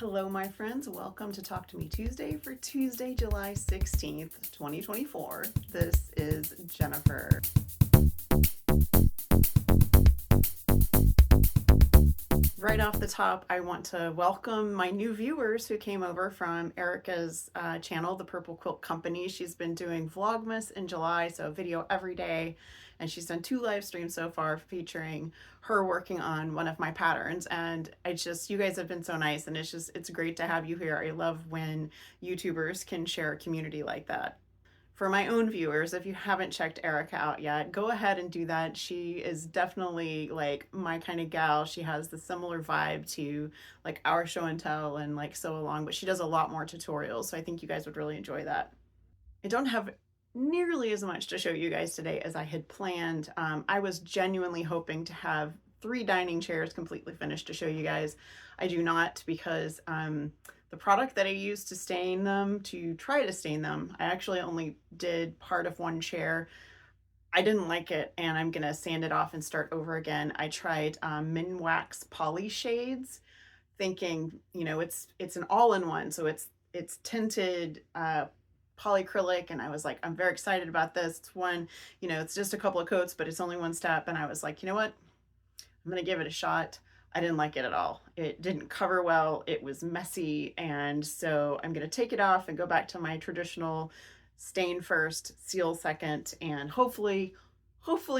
Hello, my friends. Welcome to Talk to Me Tuesday for Tuesday, July 16th, 2024. This is Jennifer. Right off the top, I want to welcome my new viewers who came over from Erica's channel, The Purple Quilt Company. She's been doing Vlogmas in July, so video every day. And she's done 2 live streams so far featuring her working on one of my patterns. And you guys have been so nice, and it's great to have you here. I love when YouTubers can share a community like that. For my own viewers, if you haven't checked Erica out yet, go ahead and do that. She is definitely like my kind of gal. She has the similar vibe to like our show and tell and like sew along, but she does a lot more tutorials. So I think you guys would really enjoy that. I don't have nearly as much to show you guys today as I had planned. I was genuinely hoping to have 3 dining chairs completely finished to show you guys. I do not, because the product that I used to try to stain them, I actually only did part of one chair. I didn't like it, and I'm gonna sand it off and start over again. I tried Minwax Poly Shades, thinking, it's an all-in-one, so it's tinted polyacrylic, and I was like, I'm very excited about this. It's one, it's just a couple of coats, but it's only one step, and I was like, you know what? I'm gonna give it a shot. I didn't like it at all. It didn't cover well. It was messy, and so I'm gonna take it off and go back to my traditional stain first, seal second, and hopefully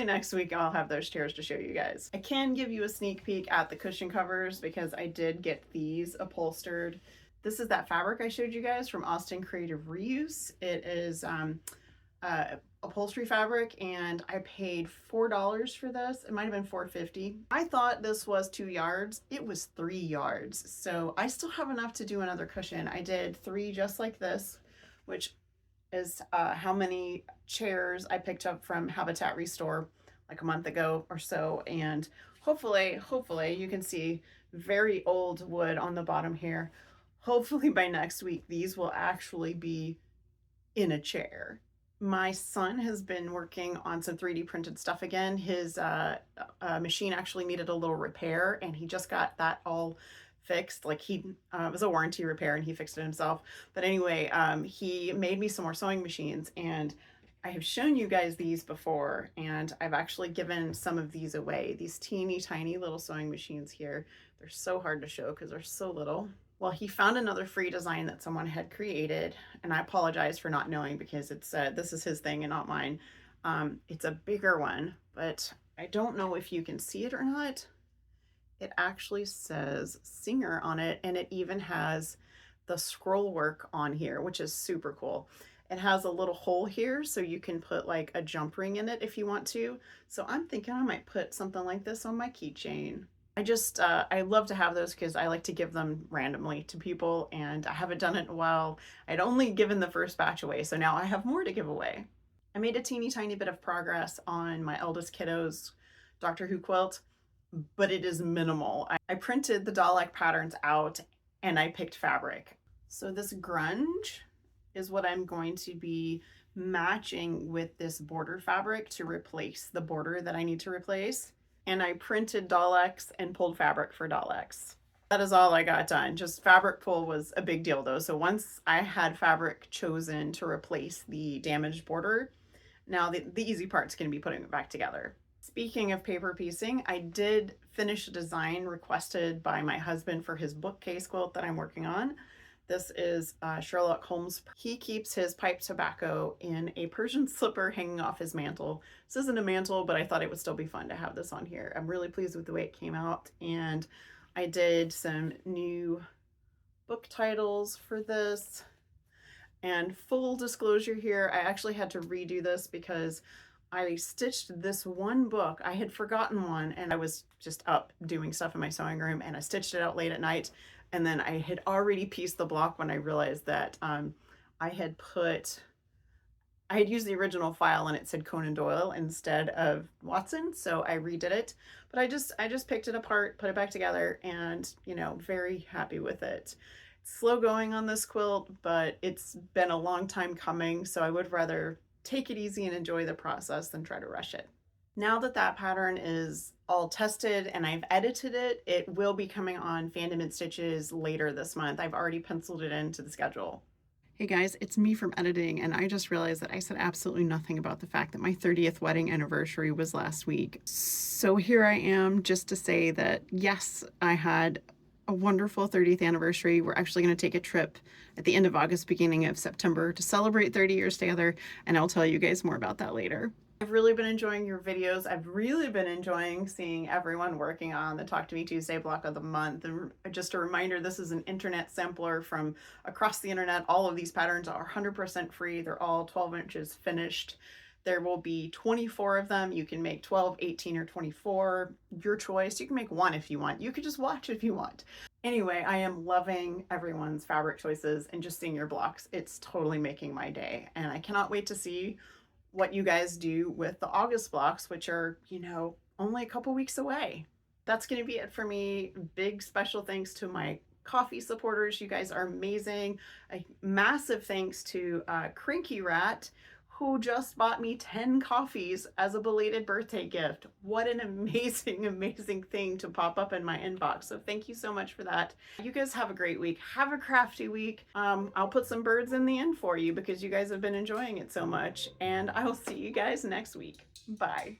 next week I'll have those chairs to show you guys. I can give you a sneak peek at the cushion covers because I did get these upholstered. This is that fabric I showed you guys from Austin Creative Reuse. It is upholstery fabric, and I paid $4 for this. It might have been $4.50. I thought this was 2 yards. It was 3 yards. So I still have enough to do another cushion. I did 3 just like this, which is how many chairs I picked up from Habitat Restore like a month ago or so. And hopefully you can see very old wood on the bottom here. Hopefully by next week, these will actually be in a chair. My son has been working on some 3D printed stuff again. His machine actually needed a little repair, and he just got that all fixed. Like it was a warranty repair, and he fixed it himself. But anyway, he made me some more sewing machines, and I have shown you guys these before, and I've actually given some of these away. These teeny tiny little sewing machines here. They're so hard to show because they're so little. Well, he found another free design that someone had created, and I apologize for not knowing because this is his thing and not mine. It's a bigger one, but I don't know if you can see it or not. It actually says Singer on it, and it even has the scroll work on here, which is super cool. It has a little hole here, so you can put like a jump ring in it if you want to. So I'm thinking I might put something like this on my keychain. I love to have those because I like to give them randomly to people, and I haven't done it in a while. I'd only given the first batch away, so now I have more to give away. I made a teeny tiny bit of progress on my eldest kiddo's Doctor Who quilt, but it is minimal. I printed the Dalek patterns out, and I picked fabric. So this grunge is what I'm going to be matching with this border fabric to replace the border that I need to replace. And I printed Daleks and pulled fabric for Daleks. That is all I got done. Just fabric pull was a big deal though. So once I had fabric chosen to replace the damaged border, now the easy part's going to be putting it back together. Speaking of paper piecing, I did finish a design requested by my husband for his bookcase quilt that I'm working on. This is Sherlock Holmes. He keeps his pipe tobacco in a Persian slipper hanging off his mantle. This isn't a mantle, but I thought it would still be fun to have this on here. I'm really pleased with the way it came out, and I did some new book titles for this. And full disclosure here, I actually had to redo this because I stitched this one book. I had forgotten one, and I was just up doing stuff in my sewing room, and I stitched it out late at night. And then I had already pieced the block when I realized that I had used the original file and it said Conan Doyle instead of Watson, so I redid it. But I just picked it apart, put it back together, and very happy with it. It's slow going on this quilt, but it's been a long time coming, so I would rather take it easy and enjoy the process than try to rush it. Now that that pattern is all tested and I've edited it. It will be coming on Fandom and Stitches later this month. I've already penciled it into the schedule. Hey guys, it's me from editing, and I just realized that I said absolutely nothing about the fact that my 30th wedding anniversary was last week. So here I am just to say that yes, I had a wonderful 30th anniversary. We're actually going to take a trip at the end of August, beginning of September to celebrate 30 years together, and I'll tell you guys more about that later. I've really been enjoying your videos. I've really been enjoying seeing everyone working on the Talk to Me Tuesday block of the month. And just a reminder, this is an internet sampler from across the internet. All of these patterns are 100% free. They're all 12 inches finished. There will be 24 of them. You can make 12, 18, or 24, your choice. You can make one if you want. You could just watch if you want. Anyway, I am loving everyone's fabric choices and just seeing your blocks. It's totally making my day. And I cannot wait to see what you guys do with the August blocks, which are, only a couple weeks away. That's going to be it for me. Big special thanks to my coffee supporters. You guys are amazing. A massive thanks to Crankyrat, who just bought me 10 coffees as a belated birthday gift. What an amazing, amazing thing to pop up in my inbox. So thank you so much for that. You guys have a great week. Have a crafty week. I'll put some birds in the end for you because you guys have been enjoying it so much. And I will see you guys next week. Bye.